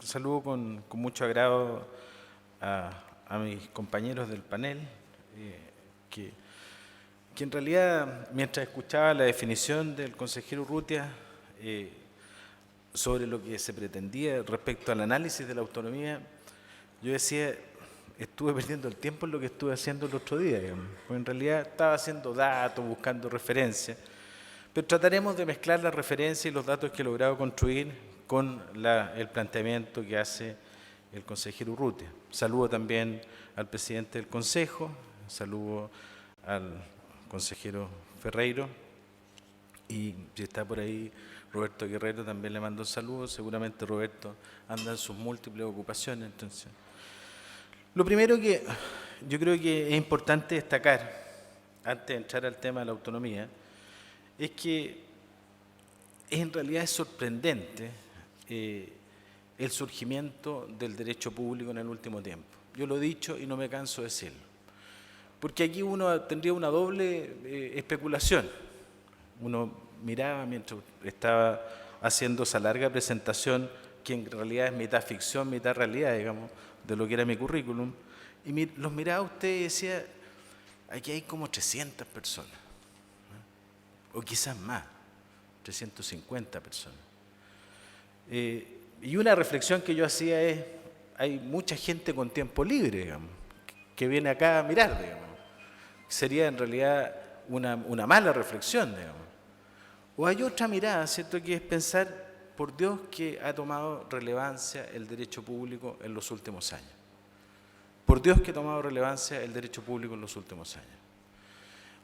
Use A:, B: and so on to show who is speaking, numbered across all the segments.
A: saludo con mucho agrado a mis compañeros del panel, que, que en realidad, mientras escuchaba la definición del consejero Urrutia sobre lo que se pretendía respecto al análisis de la autonomía, yo decía, estuve perdiendo el tiempo en lo que estuve haciendo el otro día, digamos, porque en realidad estaba haciendo datos, buscando referencias, pero trataremos de mezclar las referencias y los datos que he logrado construir con el planteamiento que hace el consejero Urrutia. Saludo también al presidente del Consejo, saludo al consejero Ferreiro, y si está por ahí Roberto Guerrero también le mando un saludo. Seguramente Roberto anda en sus múltiples ocupaciones. Entonces, lo primero que yo creo que es importante destacar, antes de entrar al tema de la autonomía, es que en realidad es sorprendente el surgimiento del derecho público en el último tiempo. Yo lo he dicho y no me canso de decirlo. Porque aquí uno tendría una doble especulación. Uno miraba mientras estaba haciendo esa larga presentación, que en realidad es mitad ficción, mitad realidad, digamos, de lo que era mi currículum, y los miraba usted y decía, aquí hay como 300 personas, ¿no? O quizás más, 350 personas. Y una reflexión que yo hacía es, hay mucha gente con tiempo libre, digamos, que viene acá a mirar, digamos. Sería en realidad una mala reflexión, digamos. O hay otra mirada, ¿cierto?, que es pensar, por Dios, que ha tomado relevancia el derecho público en los últimos años. Por Dios que ha tomado relevancia el derecho público en los últimos años.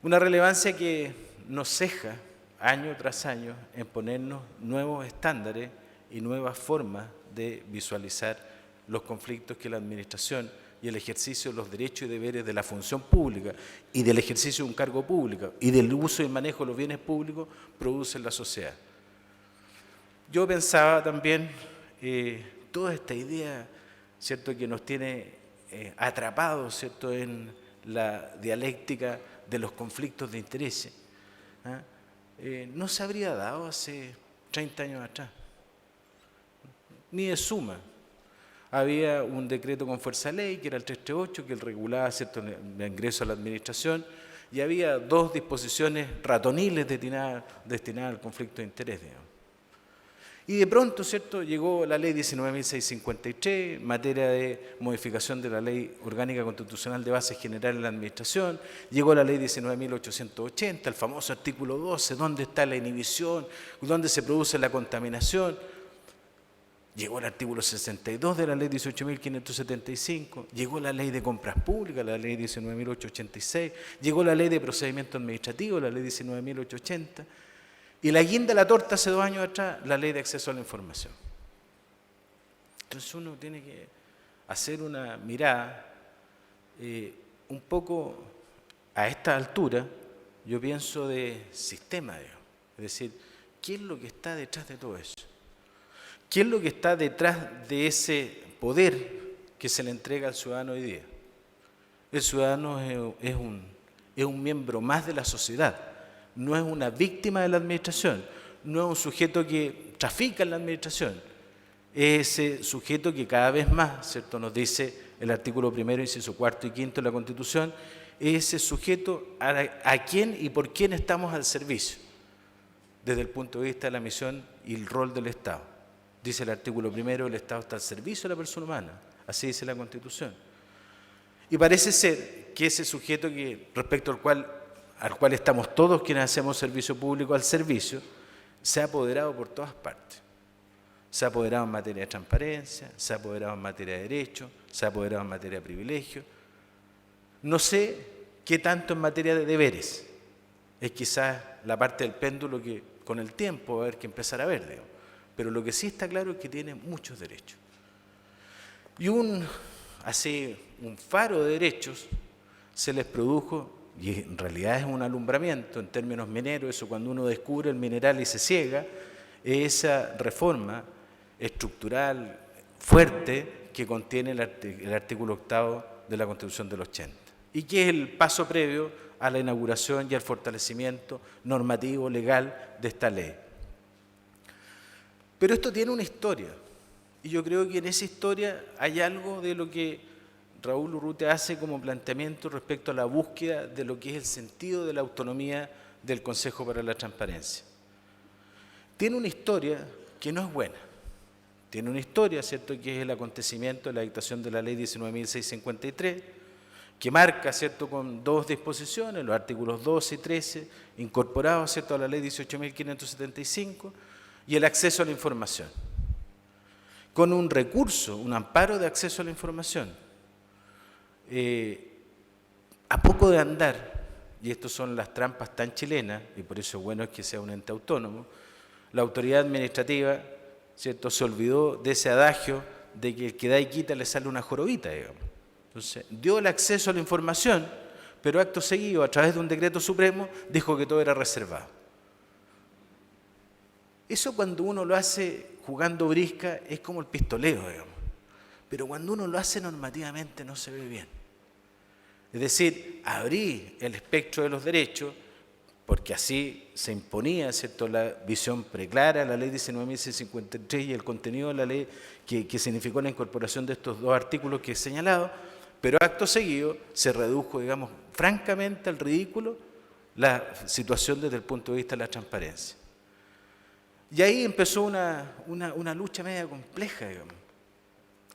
A: Una relevancia que nos ceja año tras año en ponernos nuevos estándares y nuevas formas de visualizar los conflictos que la administración y el ejercicio de los derechos y deberes de la función pública y del ejercicio de un cargo público y del uso y manejo de los bienes públicos produce en la sociedad. Yo pensaba también toda esta idea, ¿cierto?, que nos tiene atrapados, ¿cierto?, en la dialéctica de los conflictos de intereses, no se habría dado hace 30 años atrás, ni de suma. Había un decreto con fuerza de ley, que era el 338, que regulaba, ¿cierto?, el ingreso a la administración, y había dos disposiciones ratoniles destinadas al conflicto de interés, digamos. Y de pronto, ¿cierto?, llegó la ley 19.653, materia de modificación de la Ley Orgánica Constitucional de Bases Generales de la Administración, llegó la ley 19.880, el famoso artículo 12, ¿dónde está la inhibición?, ¿dónde se produce la contaminación? Llegó el artículo 62 de la ley 18.575, llegó la ley de compras públicas, la ley 19.886, llegó la ley de procedimiento administrativo, la ley 19.880, y la guinda de la torta hace 2 años atrás, la ley de acceso a la información. Entonces uno tiene que hacer una mirada un poco a esta altura, yo pienso de sistema, digamos. Es decir, ¿qué es lo que está detrás de todo eso? ¿Qué es lo que está detrás de ese poder que se le entrega al ciudadano hoy día? El ciudadano es un miembro más de la sociedad, no es una víctima de la administración, no es un sujeto que trafica en la administración, es ese sujeto que cada vez más, ¿cierto?, nos dice el artículo 1, inciso 4 y 5 de la Constitución, es ese sujeto a quien y por quién estamos al servicio, desde el punto de vista de la misión y el rol del Estado. Dice el artículo 1, el Estado está al servicio de la persona humana, así dice la Constitución. Y parece ser que ese sujeto respecto al cual estamos todos quienes hacemos servicio público al servicio, se ha apoderado por todas partes. Se ha apoderado en materia de transparencia, se ha apoderado en materia de derecho, se ha apoderado en materia de privilegio. No sé qué tanto en materia de deberes. Es quizás la parte del péndulo que con el tiempo va a haber que empezar a ver, digamos. Pero lo que sí está claro es que tiene muchos derechos. Y un faro de derechos se les produjo, y en realidad es un alumbramiento en términos mineros, eso cuando uno descubre el mineral y se ciega, esa reforma estructural fuerte que contiene el artículo 8 de la Constitución del 80, y que es el paso previo a la inauguración y al fortalecimiento normativo legal de esta ley. Pero esto tiene una historia, Y yo creo que en esa historia hay algo de lo que Raúl Urrutia hace como planteamiento respecto a la búsqueda de lo que es el sentido de la autonomía del Consejo para la Transparencia. Tiene una historia que no es buena. Tiene una historia, ¿cierto?, que es el acontecimiento de la dictación de la Ley 19.653, que marca, ¿cierto?, con dos disposiciones, los artículos 12 y 13, incorporados, ¿cierto?, a la Ley 18.575, y el acceso a la información, con un recurso, un amparo de acceso a la información. A poco de andar, y estas son las trampas tan chilenas, y por eso es bueno que sea un ente autónomo, la autoridad administrativa, ¿cierto?, se olvidó de ese adagio de que el que da y quita le sale una jorobita, digamos. Entonces, dio el acceso a la información, pero acto seguido, a través de un decreto supremo, dijo que todo era reservado. Eso cuando uno lo hace jugando brisca es como el pistoleo, digamos. Pero cuando uno lo hace normativamente no se ve bien. Es decir, abrir el espectro de los derechos, porque así se imponía, ¿cierto?, la visión preclara, la Ley 19.653 y el contenido de la ley que significó la incorporación de estos dos artículos que he señalado, pero acto seguido se redujo, digamos, francamente al ridículo la situación desde el punto de vista de la transparencia. Y ahí empezó una lucha media compleja, digamos.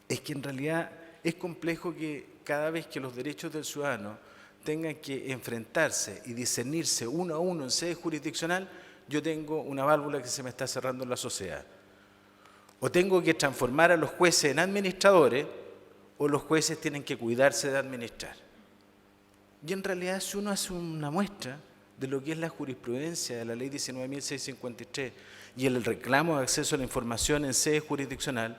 A: Es que en realidad es complejo que cada vez que los derechos del ciudadano tengan que enfrentarse y discernirse uno a uno en sede jurisdiccional, yo tengo una válvula que se me está cerrando en la sociedad. O tengo que transformar a los jueces en administradores, o los jueces tienen que cuidarse de administrar. Y en realidad, si uno hace una muestra de lo que es la jurisprudencia de la Ley 19.653 y el reclamo de acceso a la información en sede jurisdiccional,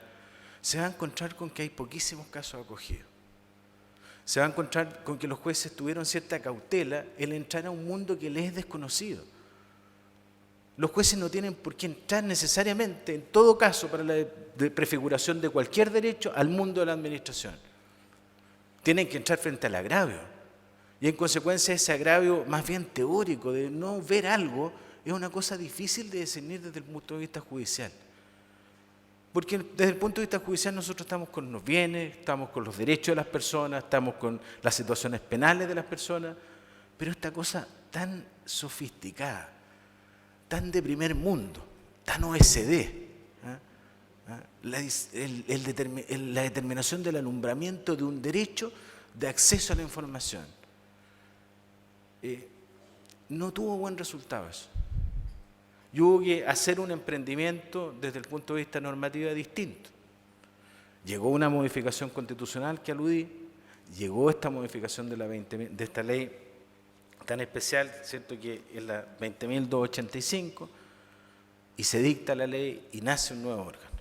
A: se va a encontrar con que hay poquísimos casos acogidos. Se va a encontrar con que los jueces tuvieron cierta cautela en entrar a un mundo que les es desconocido. Los jueces no tienen por qué entrar necesariamente, en todo caso, para la prefiguración de cualquier derecho, al mundo de la administración. Tienen que entrar frente al agravio. Y en consecuencia ese agravio más bien teórico de no ver algo es una cosa difícil de discernir desde el punto de vista judicial. Porque desde el punto de vista judicial nosotros estamos con los bienes, estamos con los derechos de las personas, estamos con las situaciones penales de las personas, pero esta cosa tan sofisticada, tan de primer mundo, tan OSD, la determinación del alumbramiento de un derecho de acceso a la información, no tuvo buen resultado eso. Y hubo que hacer un emprendimiento desde el punto de vista normativo distinto. Llegó una modificación constitucional que aludí, llegó esta modificación de esta ley tan especial, ¿cierto?, que es la 20.285, y se dicta la ley y nace un nuevo órgano.